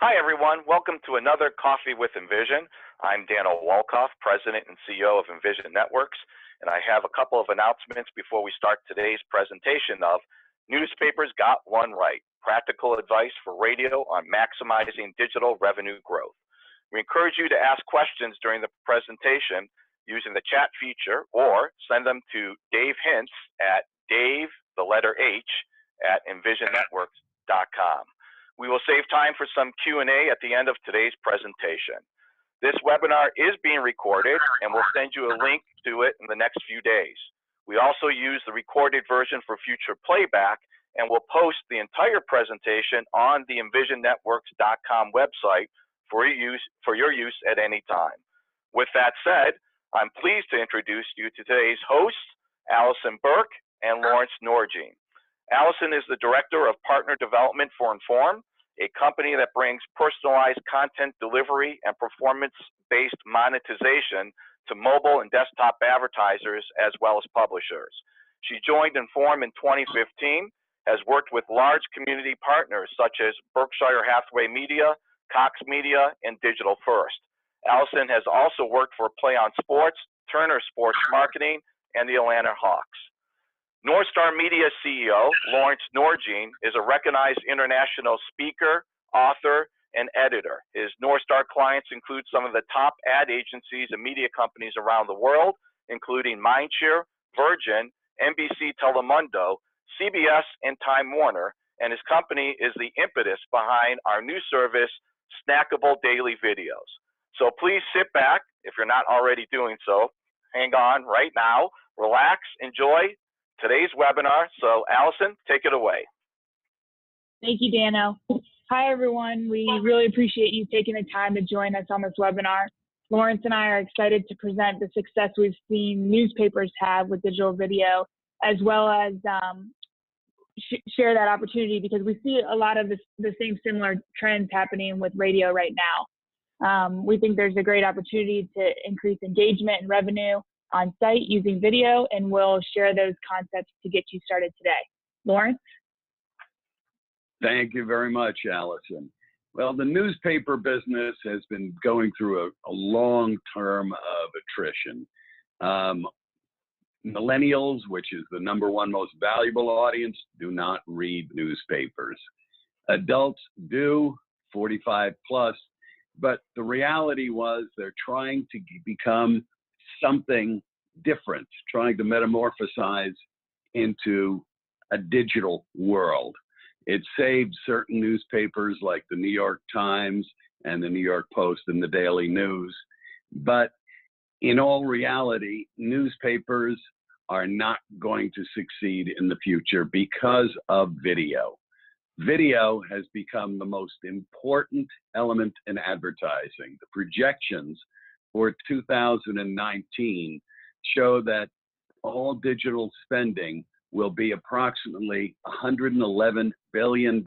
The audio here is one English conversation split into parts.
Hi, everyone. Welcome to another Coffee with Envision. I'm Daniel Wolkoff, President and CEO of Envision Networks, and I have a couple of announcements before we start today's presentation of Newspapers Got One Right, Practical Advice for Radio on Maximizing Digital Revenue Growth. We encourage you to ask questions during the presentation using the chat feature or send them to Dave Hintz at dave@envisionnetworks.com. We will save time for some Q&A at the end of today's presentation. This webinar is being recorded and we'll send you a link to it in the next few days. We also use the recorded version for future playback and will post the entire presentation on the envisionnetworks.com website for your use at any time. With that said, I'm pleased to introduce you to today's hosts, Allison Burke and Laurence Norjean. Allison is the Director of Partner Development for Inform, a company that brings personalized content delivery and performance-based monetization to mobile and desktop advertisers as well as publishers. She joined Inform in 2015, has worked with large community partners such as Berkshire Hathaway Media, Cox Media, and Digital First. Allison has also worked for Play on Sports, Turner Sports Marketing, and the Atlanta Hawks. Norstar Media CEO, Laurence Norjean, is a recognized international speaker, author, and editor. His Norstar clients include some of the top ad agencies and media companies around the world, including Mindshare, Virgin, NBC Telemundo, CBS, and Time Warner, and his company is the impetus behind our new service, Snackable Daily Videos. So please sit back, if you're not already doing so, hang on right now, relax, enjoy today's webinar. So Allison, take it away. Thank you, Dano. Hi, everyone. We really appreciate you taking the time to join us on this webinar. Laurence and I are excited to present the success we've seen newspapers have with digital video, as well as share that opportunity because we see a lot of the same similar trends happening with radio right now. We think there's a great opportunity to increase engagement and revenue on site using video, and we'll share those concepts to get you started today. Laurence? Thank you very much, Allison. Well, the newspaper business has been going through a long term of attrition. Millennials, which is the #1 most valuable audience, do not read newspapers. Adults do, 45 plus, but the reality was they're trying to become something different, trying to metamorphosize into a digital world. It saved certain newspapers like the New York Times and the New York Post and the Daily News. But in all reality, newspapers are not going to succeed in the future because of video. Video has become the most important element in advertising. The projections for 2019 show that all digital spending will be approximately $111 billion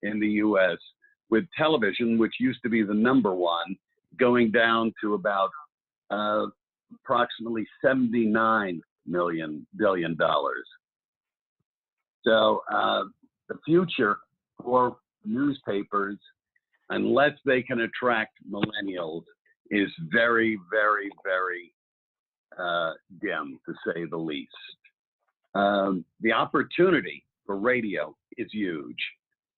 in the US, with television, which used to be the #1, going down to about approximately $79 billion. So the future for newspapers, unless they can attract millennials, is very, very, very dim, to say the least. The opportunity for radio is huge.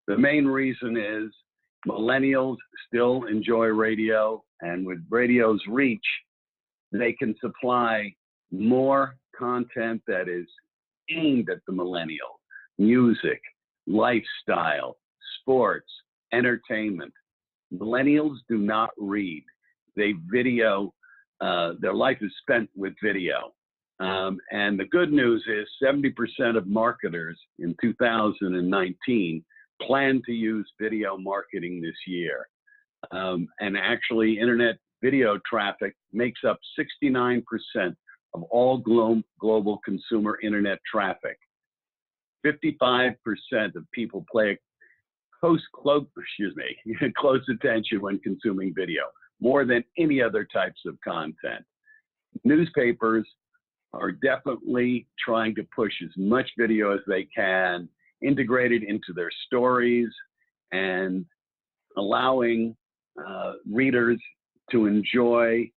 The main reason is millennials still enjoy radio, and with radio's reach, they can supply more content that is aimed at the millennial: music, lifestyle, sports, entertainment. Millennials do not read. They video, their life is spent with video. And the good news is 70% of marketers in 2019 plan to use video marketing this year. And actually, internet video traffic makes up 69% of all global consumer internet traffic. 55% of people pay close attention when consuming video, more than any other types of content. Newspapers are definitely trying to push as much video as they can, integrated into their stories, and allowing readers to enjoy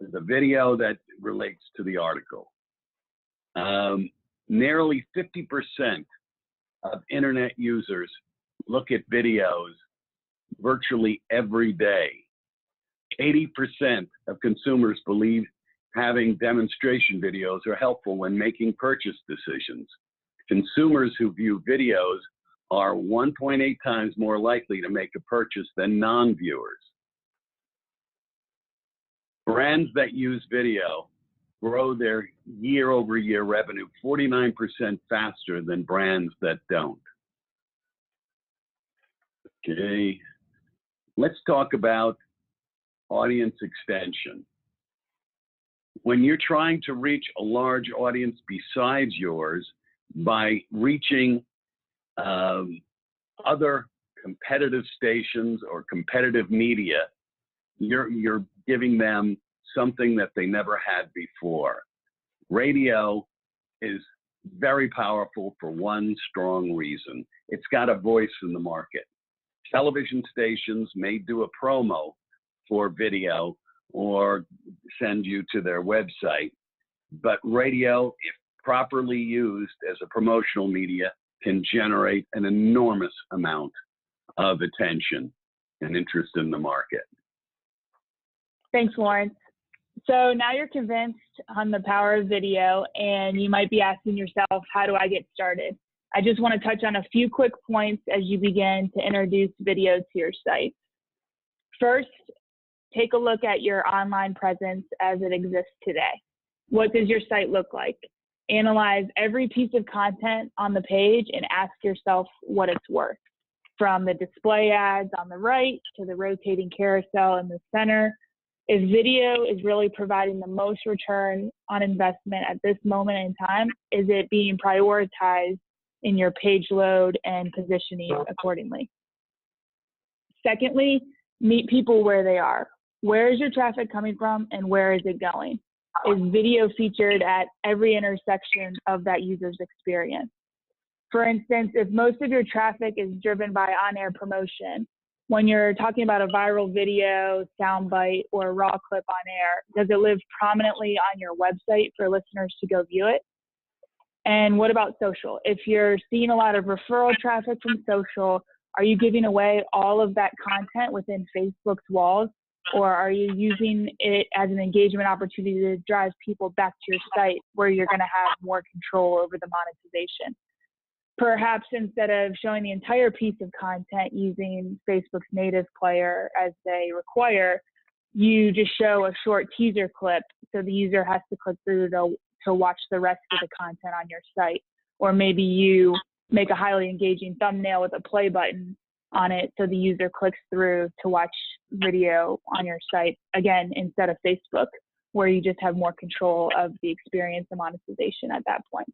the video that relates to the article. Nearly 50% of internet users look at videos virtually every day. 80% of consumers believe having demonstration videos are helpful when making purchase decisions. Consumers who view videos are 1.8 times more likely to make a purchase than non-viewers. Brands that use video grow their year-over-year revenue 49% faster than brands that don't. Okay, let's talk about audience extension. When you're trying to reach a large audience besides yours by reaching other competitive stations or competitive media, you're giving them something that they never had before. Radio is very powerful for one strong reason. It's got a voice in the market. Television stations may do a promo for video or send you to their website, but radio, if properly used as a promotional media, can generate an enormous amount of attention and interest in the market. Thanks, Laurence. So now you're convinced on the power of video, and you might be asking yourself, how do I get started? I just want to touch on a few quick points as you begin to introduce video to your site. First, take a look at your online presence as it exists today. What does your site look like? Analyze every piece of content on the page and ask yourself what it's worth. From the display ads on the right to the rotating carousel in the center, if video is really providing the most return on investment at this moment in time, is it being prioritized in your page load and positioning accordingly? Secondly, meet people where they are. Where is your traffic coming from and where is it going? Is video featured at every intersection of that user's experience? For instance, if most of your traffic is driven by on-air promotion, when you're talking about a viral video, soundbite, or a raw clip on air, does it live prominently on your website for listeners to go view it? And what about social? If you're seeing a lot of referral traffic from social, are you giving away all of that content within Facebook's walls? Or are you using it as an engagement opportunity to drive people back to your site where you're going to have more control over the monetization? Perhaps instead of showing the entire piece of content using Facebook's native player as they require, you just show a short teaser clip so the user has to click through to watch the rest of the content on your site. Or maybe you make a highly engaging thumbnail with a play button on it so the user clicks through to watch video on your site, again, instead of Facebook, where you just have more control of the experience and monetization at that point.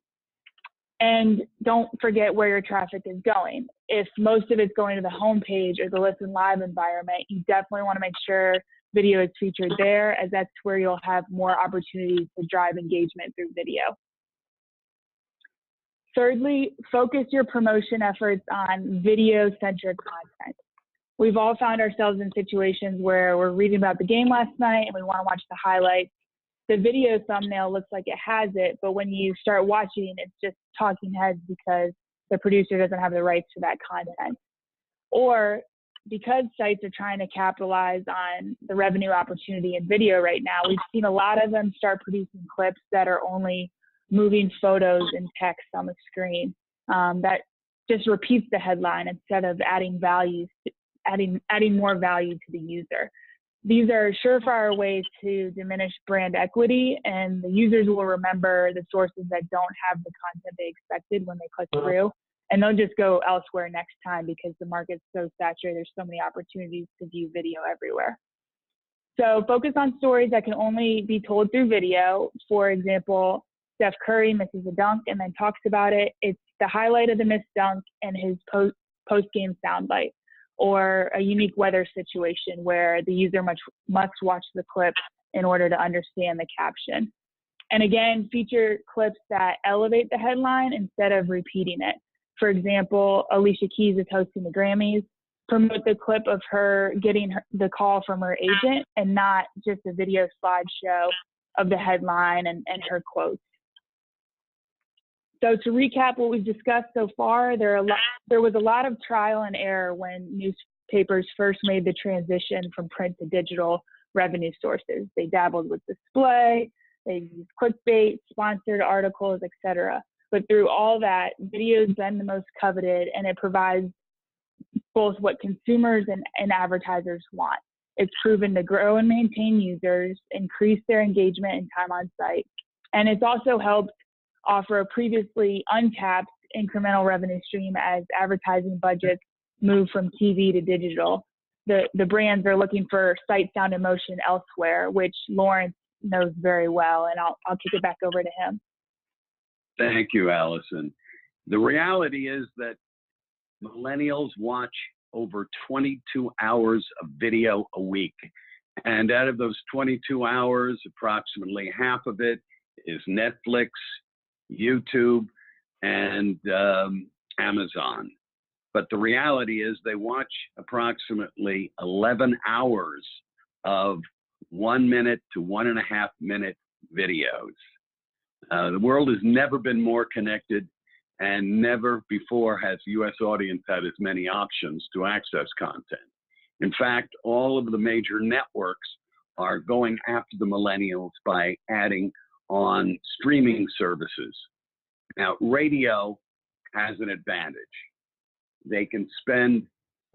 And don't forget where your traffic is going. If most of it's going to the homepage or the Listen Live environment, you definitely want to make sure video is featured there, as that's where you'll have more opportunities to drive engagement through video. Thirdly, focus your promotion efforts on video-centric content. We've all found ourselves in situations where we're reading about the game last night and we want to watch the highlights. The video thumbnail looks like it has it, but when you start watching, it's just talking heads because the producer doesn't have the rights to that content. Or because sites are trying to capitalize on the revenue opportunity in video right now, we've seen a lot of them start producing clips that are only moving photos and text on the screen. That just repeats the headline instead of adding more value to the user. These are surefire ways to diminish brand equity, and the users will remember the sources that don't have the content they expected when they click through, and they'll just go elsewhere next time because the market's so saturated. There's so many opportunities to view video everywhere. So focus on stories that can only be told through video. For example, Steph Curry misses a dunk and then talks about it. It's the highlight of the missed dunk and his post-game soundbite, or a unique weather situation where the user must watch the clip in order to understand the caption. And again, feature clips that elevate the headline instead of repeating it. For example, Alicia Keys is hosting the Grammys. promote the clip of her getting the call from her agent and not just a video slideshow of the headline and her quotes. So to recap what we've discussed so far, there was a lot of trial and error when newspapers first made the transition from print to digital revenue sources. They dabbled with display, they used clickbait, sponsored articles, etc. But through all that, video has been the most coveted, and it provides both what consumers and advertisers want. It's proven to grow and maintain users, increase their engagement and time on site. And it's also helped offer a previously untapped incremental revenue stream as advertising budgets move from TV to digital. The brands are looking for sight, sound, and motion elsewhere, which Laurence knows very well, and I'll kick it back over to him. Thank you, Allison. The reality is that millennials watch over 22 hours of video a week. And out of those 22 hours, approximately half of it is Netflix, YouTube, and Amazon. But the reality is they watch approximately 11 hours of 1 minute to 1.5 minute videos. The world has never been more connected, and never before has the U.S. audience had as many options to access content. In fact, all of the major networks are going after the millennials by adding on streaming services. Now, radio has an advantage. They can spend,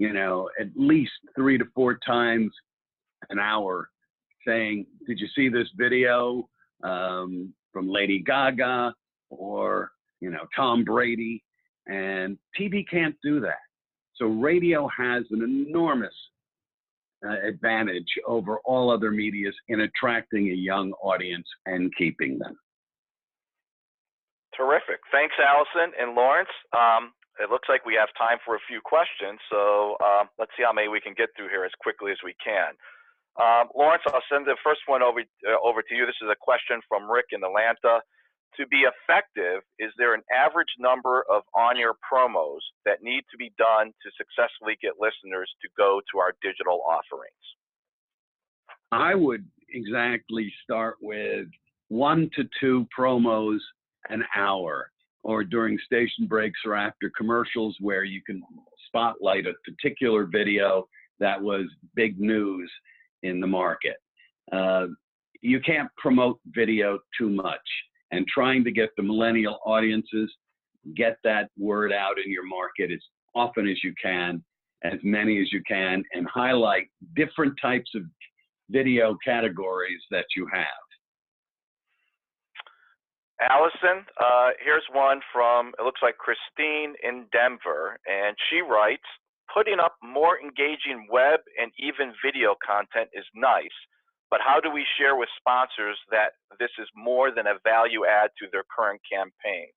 at least 3 to 4 times an hour saying, did you see this video from Lady Gaga or, Tom Brady? And TV can't do that. So radio has an enormous advantage over all other medias in attracting a young audience and keeping them. Terrific. Thanks, Allison and Laurence. It looks like we have time for a few questions, so let's see how many we can get through here as quickly as we can. Laurence, I'll send the first one over to you. This is a question from Rick in Atlanta. To be effective, is there an average number of on-air promos that need to be done to successfully get listeners to go to our digital offerings? I would exactly start with 1 to 2 promos an hour, or during station breaks or after commercials, where you can spotlight a particular video that was big news in the market. You can't promote video too much, and trying to get the millennial audiences, get that word out in your market as often as you can, as many as you can, and highlight different types of video categories that you have. Allison, here's one from, it looks like Christine in Denver, and she writes, putting up more engaging web and even video content is nice, but how do we share with sponsors that this is more than a value add to their current campaigns?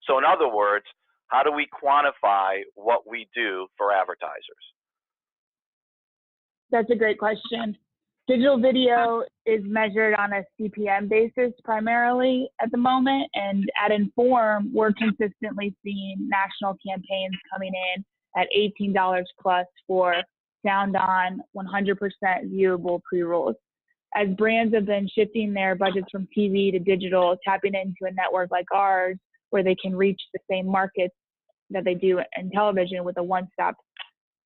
So in other words, how do we quantify what we do for advertisers? That's a great question. Digital video is measured on a CPM basis primarily at the moment, and at Inform, we're consistently seeing national campaigns coming in at $18 plus for sound on, 100% viewable pre-rolls. As brands have been shifting their budgets from TV to digital, tapping into a network like ours, where they can reach the same markets that they do in television with a one-stop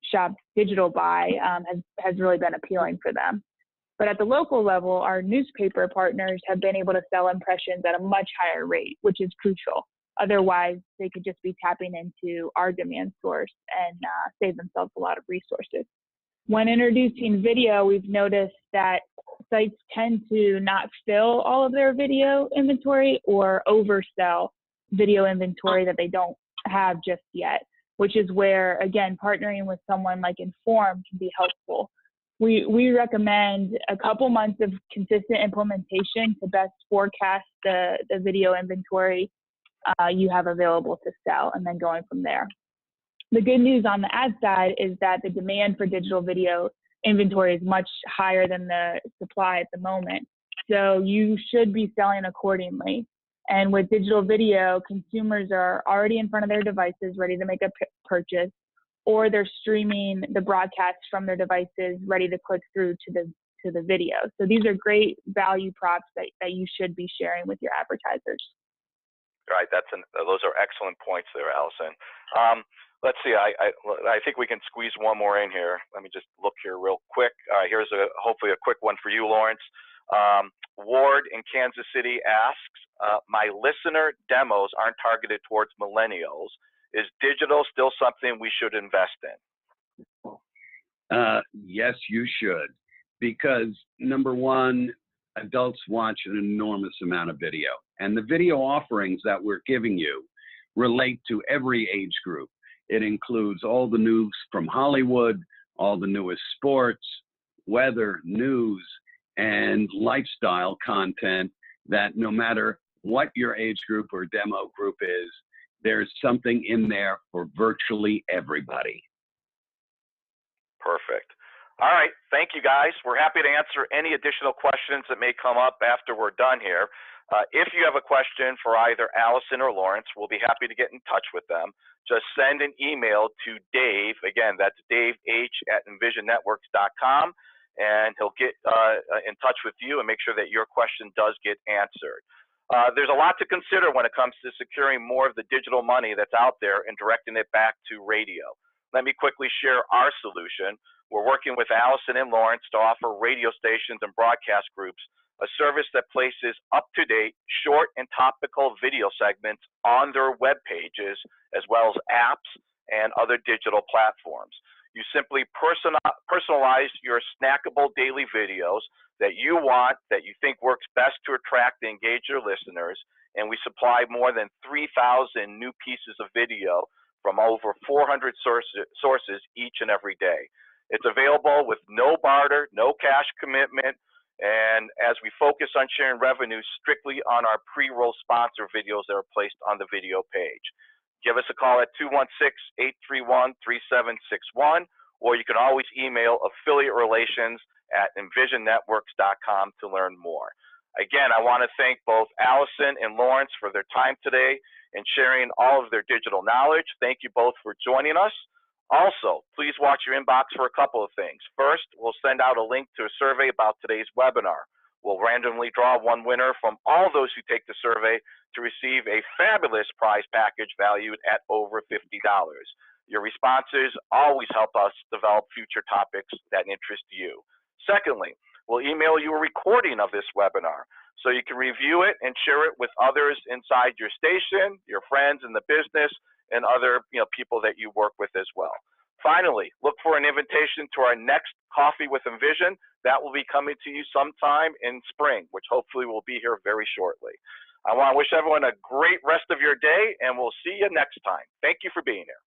shop digital buy, has really been appealing for them. But at the local level, our newspaper partners have been able to sell impressions at a much higher rate, which is crucial. Otherwise, they could just be tapping into our demand source and save themselves a lot of resources. When introducing video, we've noticed that sites tend to not fill all of their video inventory or oversell video inventory that they don't have just yet, which is where, again, partnering with someone like Inform can be helpful. We recommend a couple months of consistent implementation to best forecast the video inventory you have available to sell, and then going from there. The good news on the ad side is that the demand for digital video inventory is much higher than the supply at the moment. So you should be selling accordingly. And with digital video, consumers are already in front of their devices ready to make a purchase, or they're streaming the broadcast from their devices, ready to click through to the video. So these are great value props that you should be sharing with your advertisers. Right, those are excellent points there, Allison. Let's see, I think we can squeeze one more in here. Let me just look here real quick. Here's hopefully a quick one for you, Laurence. Ward in Kansas City asks, my listener demos aren't targeted towards millennials. Is digital still something we should invest in? Yes, you should, because number one, adults watch an enormous amount of video, and the video offerings that we're giving you relate to every age group. It includes all the news from Hollywood, all the newest sports, weather, news, and lifestyle content that no matter what your age group or demo group is, there's something in there for virtually everybody. Perfect. All right, thank you guys. We're happy to answer any additional questions that may come up after we're done here. If you have a question for either Allison or Laurence, we'll be happy to get in touch with them. Just send an email to Dave. Again, that's daveh@envisionnetworks.com, and he'll get in touch with you and make sure that your question does get answered. There's a lot to consider when it comes to securing more of the digital money that's out there and directing it back to radio. Let me quickly share our solution. We're working with Allison and Laurence to offer radio stations and broadcast groups a service that places up-to-date, short and topical video segments on their web pages, as well as apps and other digital platforms. You simply personalize your snackable daily videos that you want, that you think works best to attract and engage your listeners, and we supply more than 3,000 new pieces of video from over 400 sources each and every day. It's available with no barter, no cash commitment, and as we focus on sharing revenue strictly on our pre-roll sponsor videos that are placed on the video page. Give us a call at 216-831-3761, or you can always email affiliaterelations@envisionnetworks.com to learn more. Again, I want to thank both Allison and Laurence for their time today and sharing all of their digital knowledge. Thank you both for joining us. Also, please watch your inbox for a couple of things. First, we'll send out a link to a survey about today's webinar. We'll randomly draw one winner from all those who take the survey to receive a fabulous prize package valued at over $50. Your responses always help us develop future topics that interest you. Secondly, we'll email you a recording of this webinar so you can review it and share it with others inside your station, your friends in the business, and other people that you work with as well. Finally, look for an invitation to our next Coffee with Envision. That will be coming to you sometime in spring, which hopefully will be here very shortly. I want to wish everyone a great rest of your day, and we'll see you next time. Thank you for being here.